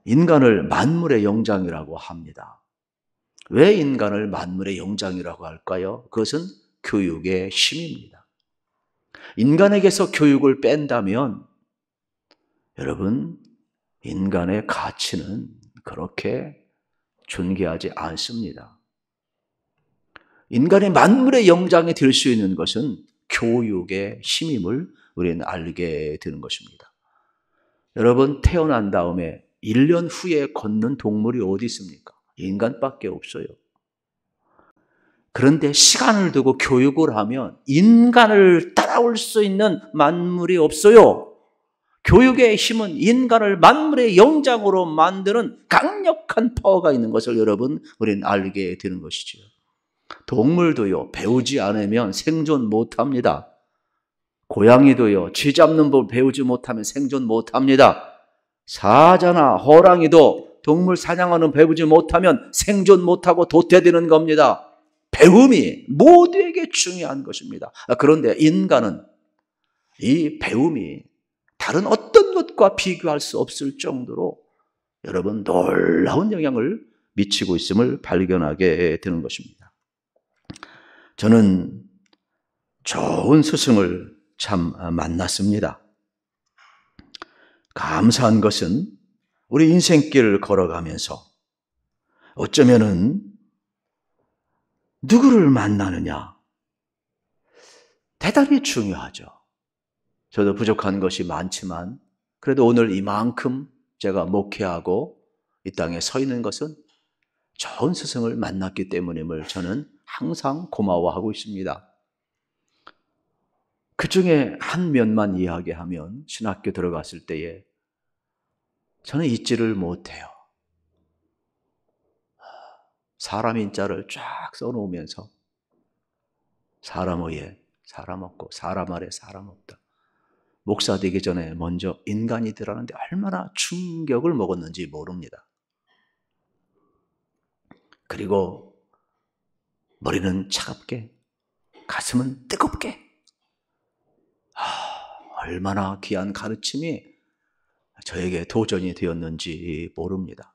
인간을 만물의 영장이라고 합니다. 왜 인간을 만물의 영장이라고 할까요? 그것은 교육의 힘입니다. 인간에게서 교육을 뺀다면 여러분, 인간의 가치는 그렇게 존귀하지 않습니다. 인간이 만물의 영장이 될 수 있는 것은 교육의 힘임을 우리는 알게 되는 것입니다. 여러분, 태어난 다음에 1년 후에 걷는 동물이 어디 있습니까? 인간밖에 없어요. 그런데 시간을 두고 교육을 하면 인간을 따라올 수 있는 만물이 없어요. 교육의 힘은 인간을 만물의 영장으로 만드는 강력한 파워가 있는 것을 여러분, 우리는 알게 되는 것이죠. 동물도요, 배우지 않으면 생존 못합니다. 고양이도요, 쥐 잡는 법 배우지 못하면 생존 못합니다. 사자나 호랑이도 동물 사냥하는 배우지 못하면 생존 못하고 도태되는 겁니다. 배움이 모두에게 중요한 것입니다. 그런데 인간은 이 배움이 다른 어떤 것과 비교할 수 없을 정도로 여러분 놀라운 영향을 미치고 있음을 발견하게 되는 것입니다. 저는 좋은 스승을 참 만났습니다. 감사한 것은 우리 인생길을 걸어가면서 어쩌면은 누구를 만나느냐 대단히 중요하죠. 저도 부족한 것이 많지만 그래도 오늘 이만큼 제가 목회하고 이 땅에 서 있는 것은 좋은 스승을 만났기 때문임을 저는 항상 고마워하고 있습니다. 그 중에 한 면만 이야기하면 신학교 들어갔을 때에 저는 잊지를 못해요. 사람 인자를 쫙 써놓으면서 사람 위에 사람 없고 사람 아래 사람 없다. 목사 되기 전에 먼저 인간이더라는데 얼마나 충격을 먹었는지 모릅니다. 그리고 머리는 차갑게, 가슴은 뜨겁게. 얼마나 귀한 가르침이 저에게 도전이 되었는지 모릅니다.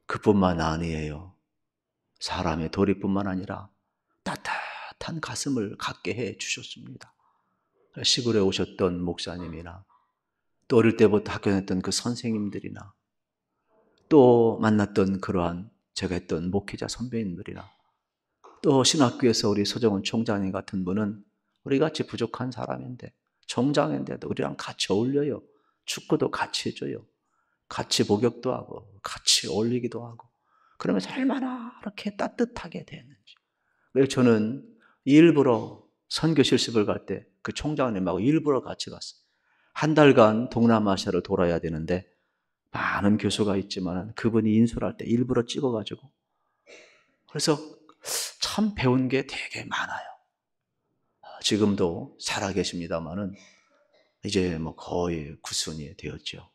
그뿐만 아니에요. 사람의 도리뿐만 아니라 따뜻한 가슴을 갖게 해 주셨습니다. 시골에 오셨던 목사님이나 또 어릴 때부터 학교 다녔던 그 선생님들이나 또 만났던 그러한 제가 했던 목회자 선배님들이나 또 신학교에서 우리 서정훈 총장님 같은 분은 우리 같이 부족한 사람인데 총장인데도 우리랑 같이 어울려요. 축구도 같이 해줘요. 같이 목욕도 하고 같이 어울리기도 하고 그러면서 얼마나 그렇게 따뜻하게 되는지. 그래서 저는 일부러 선교 실습을 갈 때 그 총장님하고 일부러 같이 갔어요. 한 달간 동남아시아를 돌아야 되는데 많은 교수가 있지만 그분이 인솔할 때 일부러 찍어가지고 그래서 참 배운 게 되게 많아요. 지금도 살아계십니다마는 이제 뭐 거의 구순이 되었죠.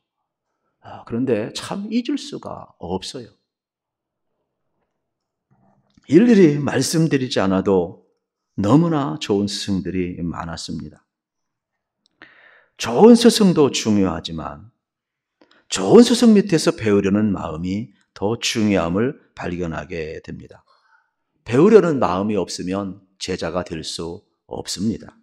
그런데 참 잊을 수가 없어요. 일일이 말씀드리지 않아도 너무나 좋은 스승들이 많았습니다. 좋은 스승도 중요하지만 좋은 스승 밑에서 배우려는 마음이 더 중요함을 발견하게 됩니다. 배우려는 마음이 없으면 제자가 될 수 없습니다.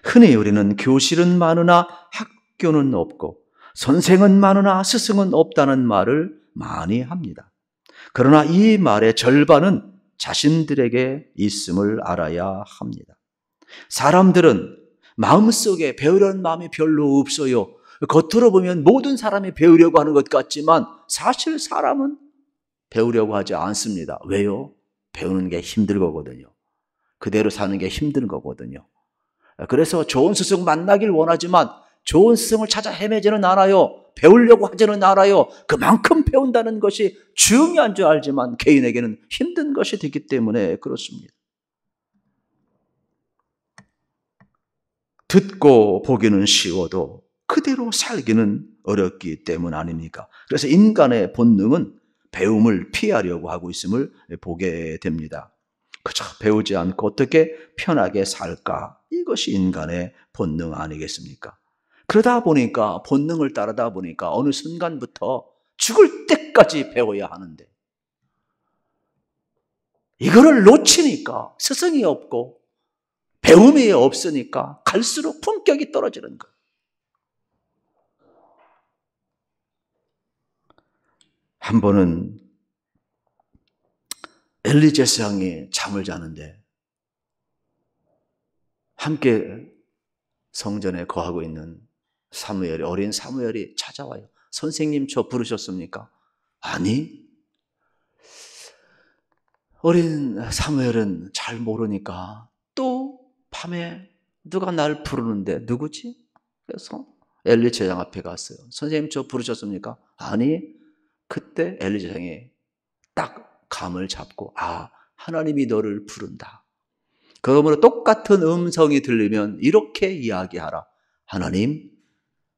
흔히 우리는 교실은 많으나 학교는 없고 선생은 많으나 스승은 없다는 말을 많이 합니다. 그러나 이 말의 절반은 자신들에게 있음을 알아야 합니다. 사람들은 마음속에 배우려는 마음이 별로 없어요. 겉으로 보면 모든 사람이 배우려고 하는 것 같지만 사실 사람은 배우려고 하지 않습니다. 왜요? 배우는 게 힘들 거거든요. 그대로 사는 게 힘든 거거든요. 그래서 좋은 스승 만나길 원하지만 좋은 스승을 찾아 헤매지는 않아요. 배우려고 하지는 않아요. 그만큼 배운다는 것이 중요한 줄 알지만 개인에게는 힘든 것이 되기 때문에 그렇습니다. 듣고 보기는 쉬워도 그대로 살기는 어렵기 때문 아닙니까? 그래서 인간의 본능은 배움을 피하려고 하고 있음을 보게 됩니다. 그저 배우지 않고 어떻게 편하게 살까? 이것이 인간의 본능 아니겠습니까? 그러다 보니까 본능을 따르다 보니까 어느 순간부터 죽을 때까지 배워야 하는데 이거를 놓치니까 스승이 없고 배움이 없으니까 갈수록 품격이 떨어지는 거예요. 한 번은 엘리 제사장이 잠을 자는데 함께 성전에 거하고 있는 어린 사무엘이 찾아와요. 선생님, 저 부르셨습니까? 아니, 어린 사무엘은 잘 모르니까 또 밤에 누가 날 부르는데 누구지? 그래서 엘리 제사장 앞에 갔어요. 선생님, 저 부르셨습니까? 아니, 그때 엘리 제사장이 딱 감을 잡고 하나님이 너를 부른다. 그러므로 똑같은 음성이 들리면 이렇게 이야기하라. 하나님,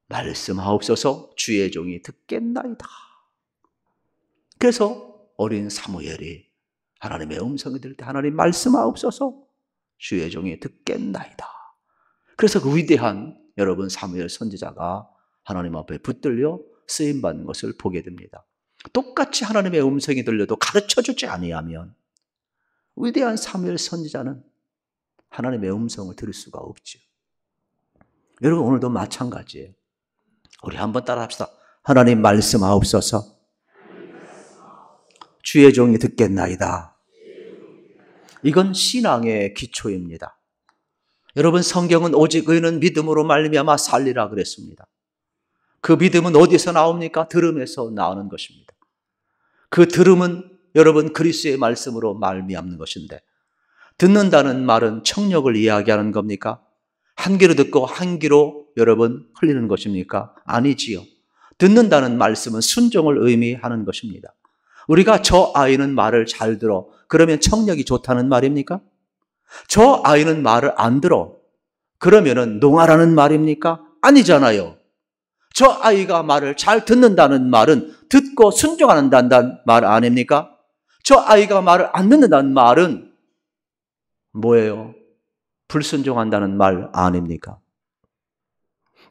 말씀하옵소서. 주의 종이 듣겠나이다. 그래서 어린 사무엘이 하나님의 음성이 들을 때 하나님 말씀하옵소서. 주의 종이 듣겠나이다. 그래서 그 위대한 여러분 사무엘 선지자가 하나님 앞에 붙들려 쓰임받는 것을 보게 됩니다. 똑같이 하나님의 음성이 들려도 가르쳐주지 아니하면 위대한 사무엘 선지자는 하나님의 음성을 들을 수가 없죠. 여러분 오늘도 마찬가지예요. 우리 한번 따라합시다. 하나님 말씀하옵소서. 주의 종이 듣겠나이다. 이건 신앙의 기초입니다. 여러분 성경은 오직 의인은 믿음으로 말미암아 살리라 그랬습니다. 그 믿음은 어디서 나옵니까? 들음에서 나오는 것입니다. 그 들음은 여러분 그리스도의 말씀으로 말미암는 것인데 듣는다는 말은 청력을 이야기하는 겁니까? 한 귀로 듣고 한 귀로 여러분 흘리는 것입니까? 아니지요. 듣는다는 말씀은 순종을 의미하는 것입니다. 우리가 저 아이는 말을 잘 들어. 그러면 청력이 좋다는 말입니까? 저 아이는 말을 안 들어. 그러면은 농아라는 말입니까? 아니잖아요. 저 아이가 말을 잘 듣는다는 말은 듣고 순종한다는 말 아닙니까? 저 아이가 말을 안 듣는다는 말은 뭐예요? 불순종한다는 말 아닙니까?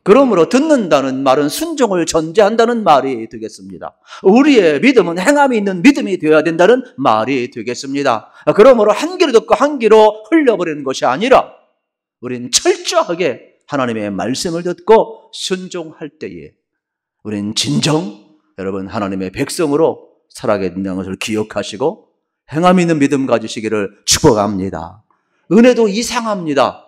그러므로 듣는다는 말은 순종을 전제한다는 말이 되겠습니다. 우리의 믿음은 행함이 있는 믿음이 되어야 된다는 말이 되겠습니다. 그러므로 한 귀로 듣고 한 귀로 흘려버리는 것이 아니라 우리는 철저하게 하나님의 말씀을 듣고 순종할 때에 우리는 진정 여러분 하나님의 백성으로 살아가야 된다는 것을 기억하시고 행함 있는 믿음 가지시기를 축복합니다. 은혜도 이상합니다.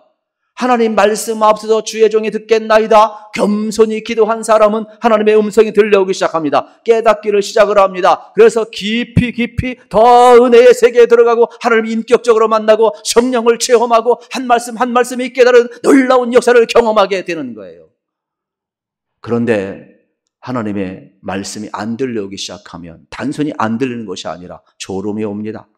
하나님 말씀하옵소서. 주의 종이 듣겠나이다. 겸손히 기도한 사람은 하나님의 음성이 들려오기 시작합니다. 깨닫기를 시작을 합니다. 그래서 깊이 더 은혜의 세계에 들어가고 하나님 인격적으로 만나고 성령을 체험하고 한 말씀이 깨달은 놀라운 역사를 경험하게 되는 거예요. 그런데 하나님의 말씀이 안 들려오기 시작하면 단순히 안 들리는 것이 아니라 졸음이 옵니다.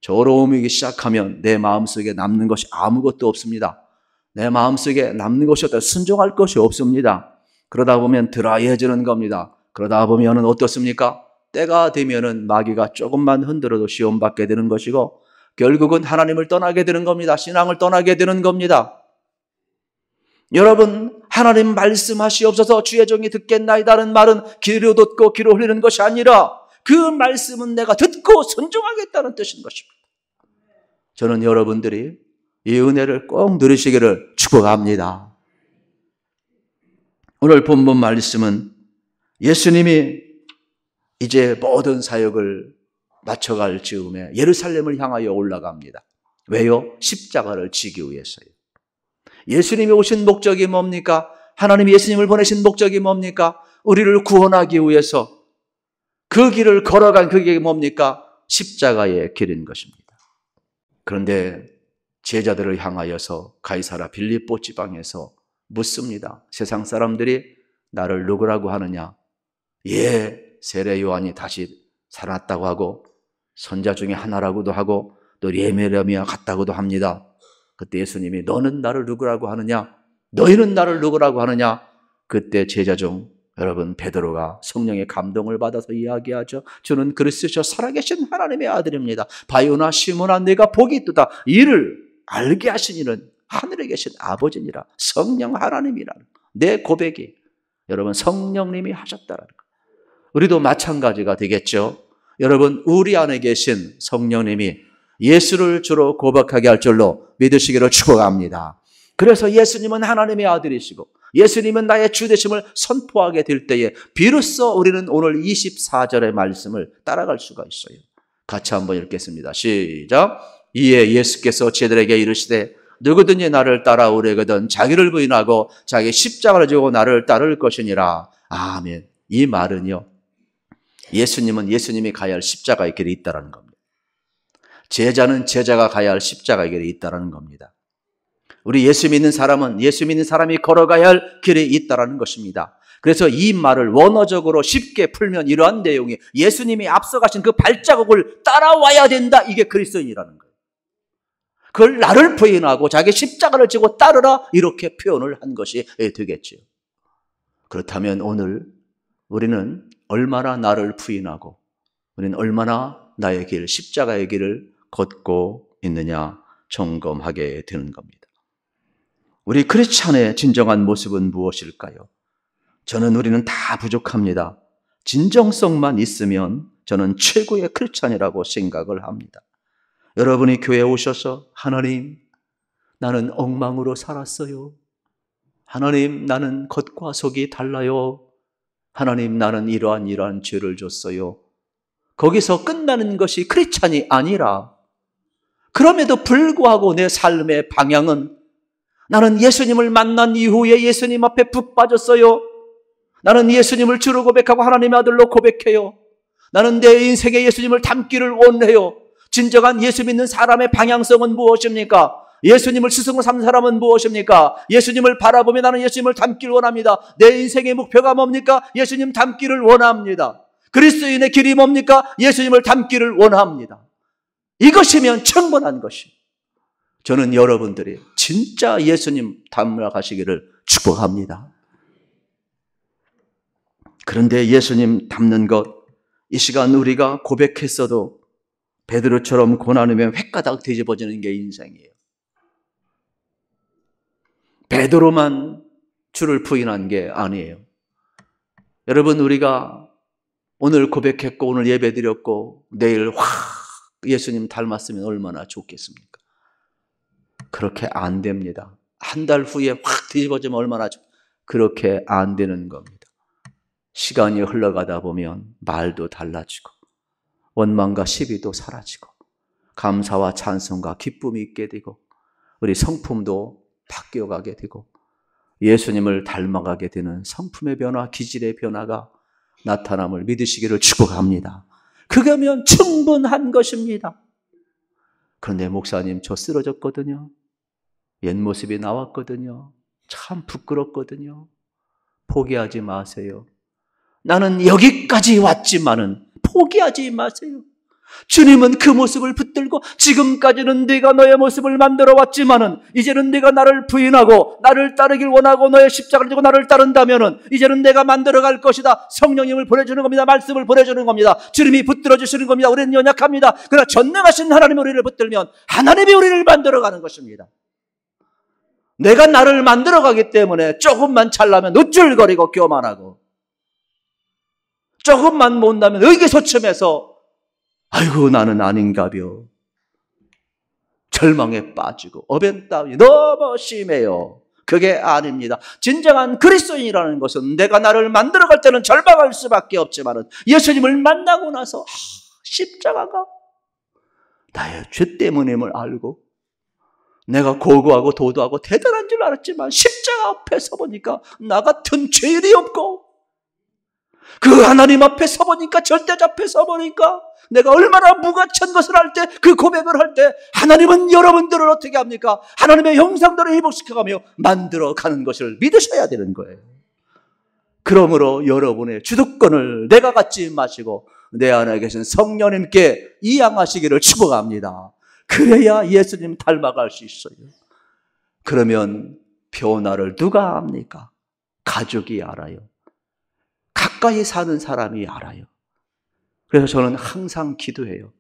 졸음이 오기 시작하면 내 마음속에 남는 것이 아무것도 없습니다. 내 마음속에 남는 것이 없다. 순종할 것이 없습니다. 그러다 보면 드라이해지는 겁니다. 그러다 보면 어떻습니까? 때가 되면은 마귀가 조금만 흔들어도 시험받게 되는 것이고 결국은 하나님을 떠나게 되는 겁니다. 신앙을 떠나게 되는 겁니다. 여러분 하나님 말씀하시옵소서. 주의 종이 듣겠나이다는 말은 귀로 듣고 귀로 흘리는 것이 아니라 그 말씀은 내가 듣고 순종하겠다는 뜻인 것입니다. 저는 여러분들이 이 은혜를 꼭 누리시기를 축복합니다. 오늘 본문 말씀은 예수님이 이제 모든 사역을 마쳐갈 즈음에 예루살렘을 향하여 올라갑니다. 왜요? 십자가를 지기 위해서요. 예수님이 오신 목적이 뭡니까? 하나님이 예수님을 보내신 목적이 뭡니까? 우리를 구원하기 위해서 그 길을 걸어간 그게 뭡니까? 십자가의 길인 것입니다. 그런데 제자들을 향하여서 가이사라 빌립보 지방에서 묻습니다. 세상 사람들이 나를 누구라고 하느냐? 세례 요한이 다시 살아났다고 하고 선자 중에 하나라고도 하고 또 예레미야 같다고도 합니다. 그때 예수님이 너는 나를 누구라고 하느냐? 너희는 나를 누구라고 하느냐? 그때 제자 중 여러분 베드로가 성령의 감동을 받아서 이야기하죠. 주는 그리스도시요 살아계신 하나님의 아들입니다. 바요나 시몬아 네가 복이 있도다. 이를 알게 하신 이는 하늘에 계신 아버지니라. 성령 하나님이라. 내 고백이 여러분 성령님이 하셨다라는 거. 우리도 마찬가지가 되겠죠. 여러분 우리 안에 계신 성령님이 예수를 주로 고백하게 할 줄로 믿으시기를 축복합니다. 그래서 예수님은 하나님의 아들이시고 예수님은 나의 주 되심을 선포하게 될 때에 비로소 우리는 오늘 24절의 말씀을 따라갈 수가 있어요. 같이 한번 읽겠습니다. 시작. 이에 예수께서 제들에게 이르시되 누구든지 나를 따라오려거든 자기를 부인하고 자기 십자가를 지고 나를 따를 것이니라. 아멘. 이 말은요, 예수님은 예수님이 가야 할 십자가의 길이 있다는 겁니다. 제자는 제자가 가야 할 십자가의 길이 있다는 겁니다. 우리 예수 믿는 사람은 예수 믿는 사람이 걸어가야 할 길이 있다는 것입니다. 그래서 이 말을 원어적으로 쉽게 풀면 이러한 내용이 예수님이 앞서가신 그 발자국을 따라와야 된다. 이게 그리스도인이라는 거예요. 그걸 나를 부인하고 자기 십자가를 지고 따르라 이렇게 표현을 한 것이 되겠죠. 그렇다면 오늘 우리는 얼마나 나를 부인하고 우리는 얼마나 나의 길, 십자가의 길을 걷고 있느냐 점검하게 되는 겁니다. 우리 크리스찬의 진정한 모습은 무엇일까요? 우리는 다 부족합니다. 진정성만 있으면 저는 최고의 크리스찬이라고 생각을 합니다. 여러분이 교회에 오셔서 하나님, 나는 엉망으로 살았어요. 하나님, 나는 겉과 속이 달라요. 하나님, 나는 이러한 죄를 졌어요. 거기서 끝나는 것이 크리스찬이 아니라 그럼에도 불구하고 내 삶의 방향은 나는 예수님을 만난 이후에 예수님 앞에 푹 빠졌어요. 나는 예수님을 주로 고백하고 하나님의 아들로 고백해요. 나는 내 인생에 예수님을 닮기를 원해요. 진정한 예수 믿는 사람의 방향성은 무엇입니까? 예수님을 스승으로 삼는 사람은 무엇입니까? 예수님을 바라보며 나는 예수님을 닮기를 원합니다. 내 인생의 목표가 뭡니까? 예수님 닮기를 원합니다. 그리스도인의 길이 뭡니까? 예수님을 닮기를 원합니다. 이것이면 충분한 것입니다. 저는 여러분들이 진짜 예수님 닮아가시기를 축복합니다. 그런데 예수님 닮는 것, 이 시간 우리가 고백했어도 베드로처럼 고난이면 횟가닥 뒤집어지는 게 인생이에요. 베드로만 주를 부인한 게 아니에요. 여러분, 우리가 오늘 고백했고 오늘 예배드렸고 내일 확 예수님 닮았으면 얼마나 좋겠습니까? 그렇게 안 됩니다. 한 달 후에 확 뒤집어지면 얼마나 그렇게 안 되는 겁니다. 시간이 흘러가다 보면 말도 달라지고 원망과 시비도 사라지고 감사와 찬송과 기쁨이 있게 되고 우리 성품도 바뀌어가게 되고 예수님을 닮아가게 되는 성품의 변화, 기질의 변화가 나타남을 믿으시기를 축복합니다. 그거면 충분한 것입니다. 그런데 목사님, 저 쓰러졌거든요. 옛 모습이 나왔거든요. 참 부끄럽거든요. 포기하지 마세요. 나는 여기까지 왔지만은 포기하지 마세요. 주님은 그 모습을 붙들고 지금까지는 네가 너의 모습을 만들어 왔지만은 이제는 네가 나를 부인하고 나를 따르길 원하고 너의 십자가를 지고 나를 따른다면은 이제는 내가 만들어 갈 것이다. 성령님을 보내주는 겁니다. 말씀을 보내주는 겁니다. 주님이 붙들어 주시는 겁니다. 우리는 연약합니다. 그러나 전능하신 하나님이 우리를 붙들면 하나님이 우리를 만들어 가는 것입니다. 내가 나를 만들어 가기 때문에 조금만 잘나면 우쭐거리고 교만하고 조금만 못나면 의기소침해서 아이고 나는 아닌가벼 절망에 빠지고 어변따위 너무 심해요. 그게 아닙니다. 진정한 그리스도인이라는 것은 내가 나를 만들어갈 때는 절망할 수밖에 없지만 예수님을 만나고 나서 십자가가 나의 죄 때문임을 알고 내가 고고하고 도도하고 대단한 줄 알았지만 십자가 앞에 서보니까 나 같은 죄인이 없고 그 하나님 앞에 서보니까 절대자 앞에 서보니까 내가 얼마나 무가치한 것을 할 때 그 고백을 할 때 하나님은 여러분들을 어떻게 합니까? 하나님의 형상대로 회복시켜가며 만들어가는 것을 믿으셔야 되는 거예요. 그러므로 여러분의 주도권을 내가 갖지 마시고 내 안에 계신 성령님께 이양하시기를 축복합니다. 그래야 예수님 닮아갈 수 있어요. 그러면 변화를 누가 압니까? 가족이 알아요. 가까이 사는 사람이 알아요. 그래서 저는 항상 기도해요.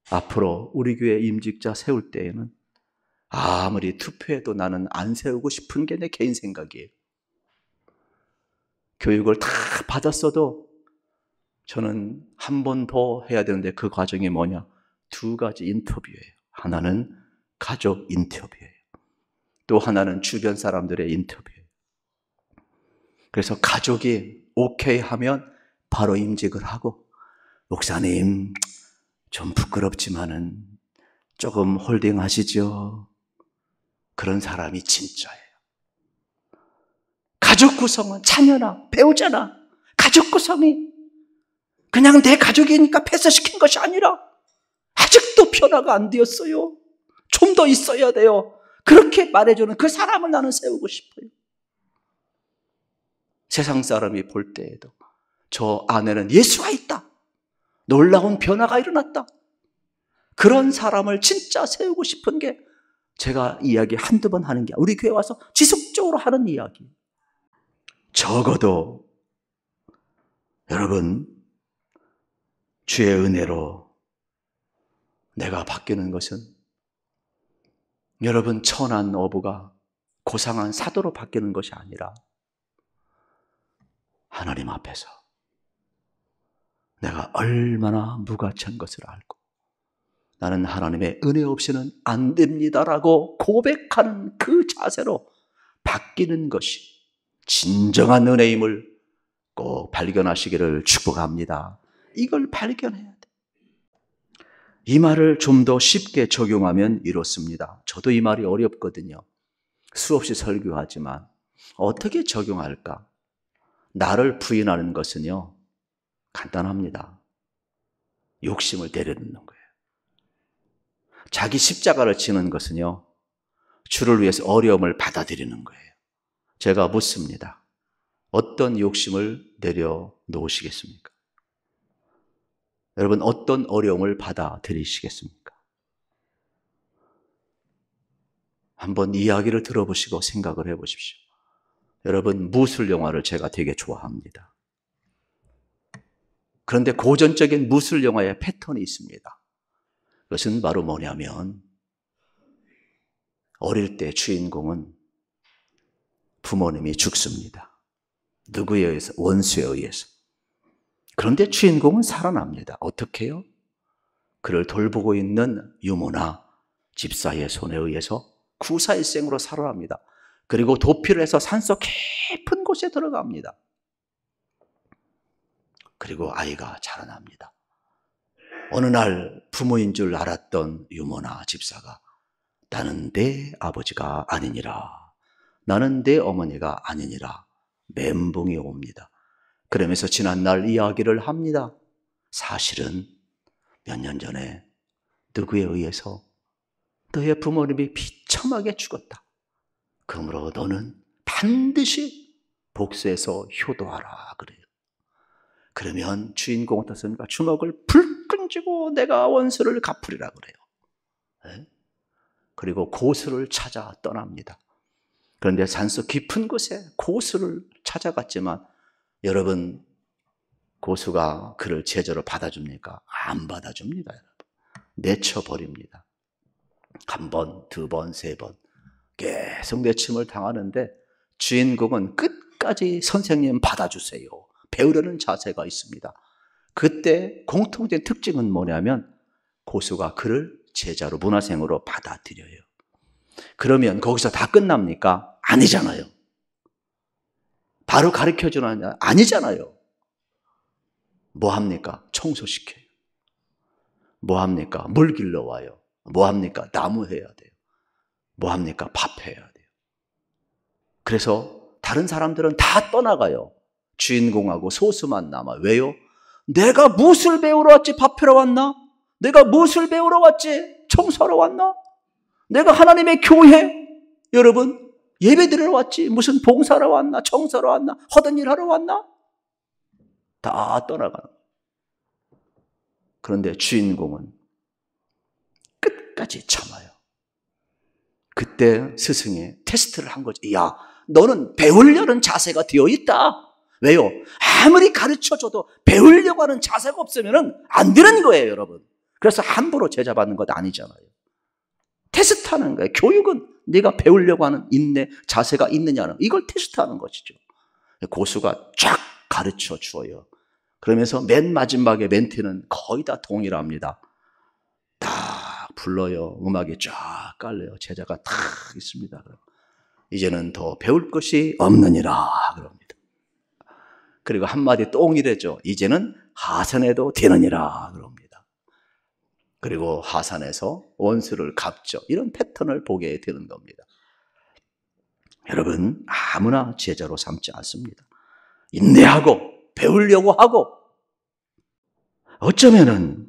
앞으로 우리 교회 임직자 세울 때에는 아무리 투표해도 나는 안 세우고 싶은 게 내 개인 생각이에요. 교육을 다 받았어도 저는 한 번 더 해야 되는데 그 과정이 뭐냐? 2가지 인터뷰예요. 하나는 가족 인터뷰예요. 또 하나는 주변 사람들의 인터뷰예요. 그래서 가족이 오케이 하면 바로 임직을 하고, 목사님 좀 부끄럽지만은 조금 홀딩 하시죠. 그런 사람이 진짜예요. 가족 구성은 자녀나 배우자나 가족 구성이 그냥 내 가족이니까 패스시킨 것이 아니라 아직도 변화가 안 되었어요. 좀 더 있어야 돼요. 그렇게 말해주는 그 사람을 나는 세우고 싶어요. 세상 사람이 볼 때에도 저 안에는 예수가 있다. 놀라운 변화가 일어났다. 그런 사람을 진짜 세우고 싶은 게 제가 이야기 한두 번 하는 게 우리 교회 와서 지속적으로 하는 이야기. 적어도 여러분 주의 은혜로 내가 바뀌는 것은 여러분 천한 어부가 고상한 사도로 바뀌는 것이 아니라 하나님 앞에서 내가 얼마나 무가치한 것을 알고 나는 하나님의 은혜 없이는 안 됩니다라고 고백하는 그 자세로 바뀌는 것이 진정한 은혜임을 꼭 발견하시기를 축복합니다. 이걸 발견해야 돼. 이 말을 좀 더 쉽게 적용하면 이렇습니다. 저도 이 말이 어렵거든요. 수없이 설교하지만 어떻게 적용할까? 나를 부인하는 것은요, 간단합니다. 욕심을 내려놓는 거예요. 자기 십자가를 지는 것은요, 주를 위해서 어려움을 받아들이는 거예요. 제가 묻습니다. 어떤 욕심을 내려놓으시겠습니까? 여러분, 어떤 어려움을 받아들이시겠습니까? 한번 이야기를 들어보시고 생각을 해보십시오. 여러분, 무술 영화를 제가 되게 좋아합니다. 그런데 고전적인 무술 영화의 패턴이 있습니다. 그것은 바로 뭐냐면 어릴 때 주인공은 부모님이 죽습니다. 누구에 의해서? 원수에 의해서. 그런데 주인공은 살아납니다. 어떻게 해요? 그를 돌보고 있는 유모나 집사의 손에 의해서 구사일생으로 살아납니다. 그리고 도피를 해서 산속 깊은 곳에 들어갑니다. 그리고 아이가 자라납니다. 어느 날 부모인 줄 알았던 유모나 집사가 나는 내 아버지가 아니니라. 나는 내 어머니가 아니니라. 멘붕이 옵니다. 그러면서 지난날 이야기를 합니다. 사실은 몇 년 전에 누구에 의해서 너의 부모님이 비참하게 죽었다. 그러므로 너는 반드시 복수해서 효도하라 그래요. 그러면 주인공은 어떻습니까? 주먹을 불끈 쥐고 내가 원수를 갚으리라 그래요. 네? 그리고 고수를 찾아 떠납니다. 그런데 산속 깊은 곳에 고수를 찾아갔지만 여러분, 고수가 그를 제자로 받아줍니까? 안 받아줍니다. 여러분. 내쳐버립니다. 한 번, 두 번, 세 번 계속 내침을 당하는데 주인공은 끝까지 선생님 받아주세요. 배우려는 자세가 있습니다. 그때 공통된 특징은 뭐냐면 고수가 그를 제자로 문화생으로 받아들여요. 그러면 거기서 다 끝납니까? 아니잖아요. 바로 가르쳐주느냐? 아니잖아요. 뭐 합니까? 청소시켜요. 뭐 합니까? 물 길러와요. 뭐 합니까? 나무 해야 돼요. 뭐 합니까? 밥 해야 돼요. 그래서 다른 사람들은 다 떠나가요. 주인공하고 소수만 남아. 왜요? 내가 무엇을 배우러 왔지? 밥 해러 왔나? 내가 무엇을 배우러 왔지? 청소하러 왔나? 내가 하나님의 교회, 여러분, 예배 드리러 왔지? 무슨 봉사하러 왔나? 청소하러 왔나? 허든 일 하러 왔나? 다 떠나가는 거예요. 그런데 주인공은 끝까지 참아요. 그때 스승이 테스트를 한 거죠. 야, 너는 배우려는 자세가 되어 있다. 왜요? 아무리 가르쳐줘도 배우려고 하는 자세가 없으면 안 되는 거예요, 여러분. 그래서 함부로 제자 받는 것 아니잖아요. 테스트하는 거예요. 교육은 네가 배우려고 하는 인내, 자세가 있느냐는 이걸 테스트하는 것이죠. 고수가 쫙 가르쳐 주어요. 그러면서 맨 마지막에 멘트는 거의 다 동일합니다. 딱 불러요. 음악이 쫙 깔려요. 제자가 탁 있습니다. 이제는 더 배울 것이 없느니라 그럽니다. 그리고 한마디 똥이래죠. 이제는 하산해도 되느니라 그럽니다. 그리고 하산해서 원수를 갚죠. 이런 패턴을 보게 되는 겁니다. 여러분, 아무나 제자로 삼지 않습니다. 인내하고 배우려고 하고, 어쩌면은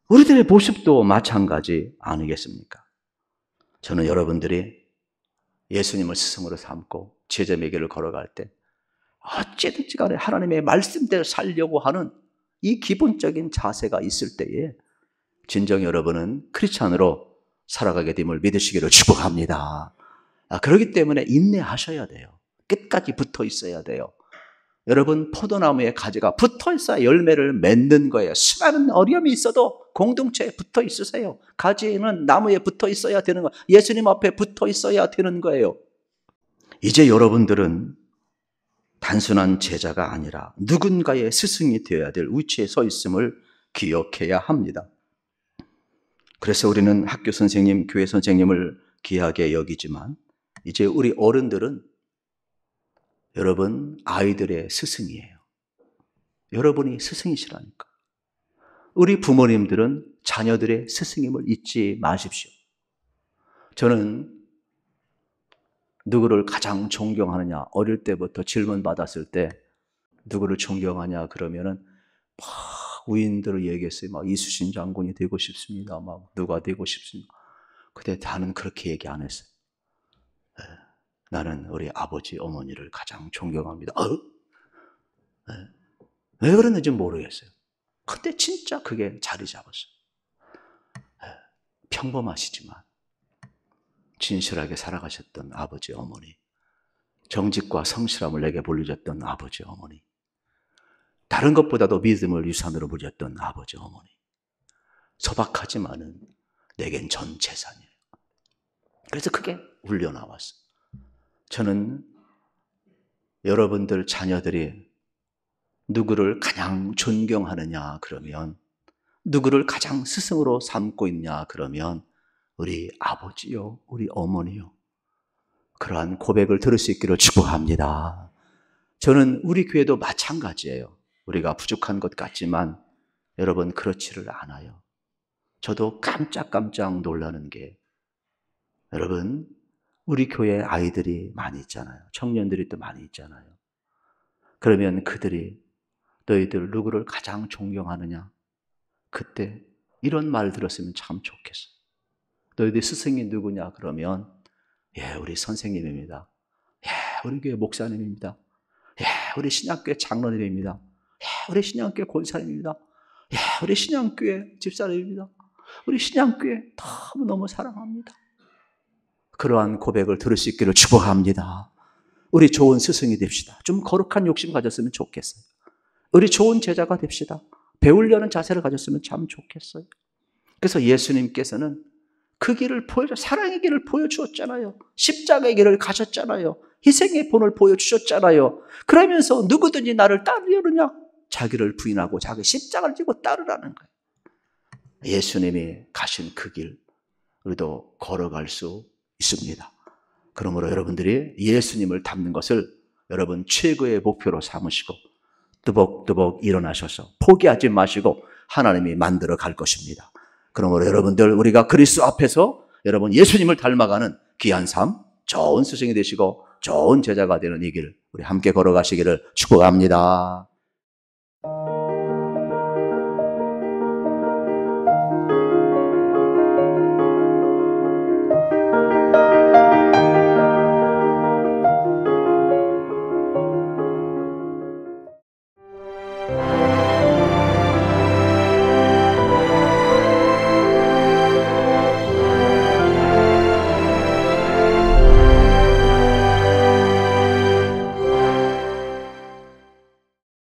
우리들의 모습도 마찬가지 아니겠습니까? 저는 여러분들이 예수님을 스승으로 삼고 제자 매개를 걸어갈 때 어찌든지 간에 하나님의 말씀대로 살려고 하는 이 기본적인 자세가 있을 때에 진정 여러분은 크리스찬으로 살아가게 됨을 믿으시기를 축복합니다. 그렇기 때문에 인내하셔야 돼요. 끝까지 붙어 있어야 돼요. 여러분, 포도나무의 가지가 붙어 있어야 열매를 맺는 거예요. 수많은 어려움이 있어도 공동체에 붙어 있으세요. 가지는 나무에 붙어 있어야 되는 거예요. 예수님 앞에 붙어 있어야 되는 거예요. 이제 여러분들은 단순한 제자가 아니라 누군가의 스승이 되어야 될 위치에 서 있음을 기억해야 합니다. 그래서 우리는 학교 선생님, 교회 선생님을 귀하게 여기지만 이제 우리 어른들은 여러분 아이들의 스승이에요. 여러분이 스승이시라니까. 우리 부모님들은 자녀들의 스승임을 잊지 마십시오. 저는 누구를 가장 존경하느냐, 어릴 때부터 질문 받았을 때 누구를 존경하냐 그러면은 막 우인들을 얘기했어요. 막 이수신 장군이 되고 싶습니다. 막 누가 되고 싶습니다. 근데 나는 그렇게 얘기 안 했어요. 나는 우리 아버지, 어머니를 가장 존경합니다. 왜 그랬는지 모르겠어요. 근데 진짜 그게 자리 잡았어요. 평범하시지만 진실하게 살아가셨던 아버지, 어머니, 정직과 성실함을 내게 보여줬던 아버지, 어머니, 다른 것보다도 믿음을 유산으로 부렸던 아버지, 어머니, 소박하지만은 내겐 전 재산이에요. 그래서 그게 울려나왔어요. 저는 여러분들 자녀들이 누구를 가장 존경하느냐 그러면, 누구를 가장 스승으로 삼고 있냐 그러면 우리 아버지요, 우리 어머니요. 그러한 고백을 들을 수 있기를 축복합니다. 저는 우리 교회도 마찬가지예요. 우리가 부족한 것 같지만 여러분 그렇지를 않아요. 저도 깜짝깜짝 놀라는 게, 여러분 우리 교회 아이들이 많이 있잖아요. 청년들이 또 많이 있잖아요. 그러면 그들이 너희들 누구를 가장 존경하느냐? 그때 이런 말 들었으면 참 좋겠어. 너희들 스승이 누구냐? 그러면 예, 우리 선생님입니다. 예, 우리 교회 목사님입니다. 예, 우리 신약교회 장로님입니다. 예, 우리 신약교회 권사님입니다. 예, 우리 신약교회 집사님입니다. 우리 신약교회 너무너무 사랑합니다. 그러한 고백을 들을 수 있기를 축복합니다. 우리 좋은 스승이 됩시다. 좀 거룩한 욕심 가졌으면 좋겠어요. 우리 좋은 제자가 됩시다. 배우려는 자세를 가졌으면 참 좋겠어요. 그래서 예수님께서는 그 길을 사랑의 길을 보여주었잖아요. 십자가의 길을 가셨잖아요. 희생의 본을 보여주셨잖아요. 그러면서 누구든지 나를 따르려느냐? 자기를 부인하고 자기 십자가를 지고 따르라는 거예요. 예수님이 가신 그 길, 우리도 걸어갈 수 있습니다. 그러므로 여러분들이 예수님을 닮는 것을 여러분 최고의 목표로 삼으시고 뜨벅뜨벅 일어나셔서 포기하지 마시고 하나님이 만들어 갈 것입니다. 그러므로 여러분들, 우리가 그리스도 앞에서 여러분 예수님을 닮아가는 귀한 삶, 좋은 스승이 되시고 좋은 제자가 되는 이 길 우리 함께 걸어가시기를 축복합니다.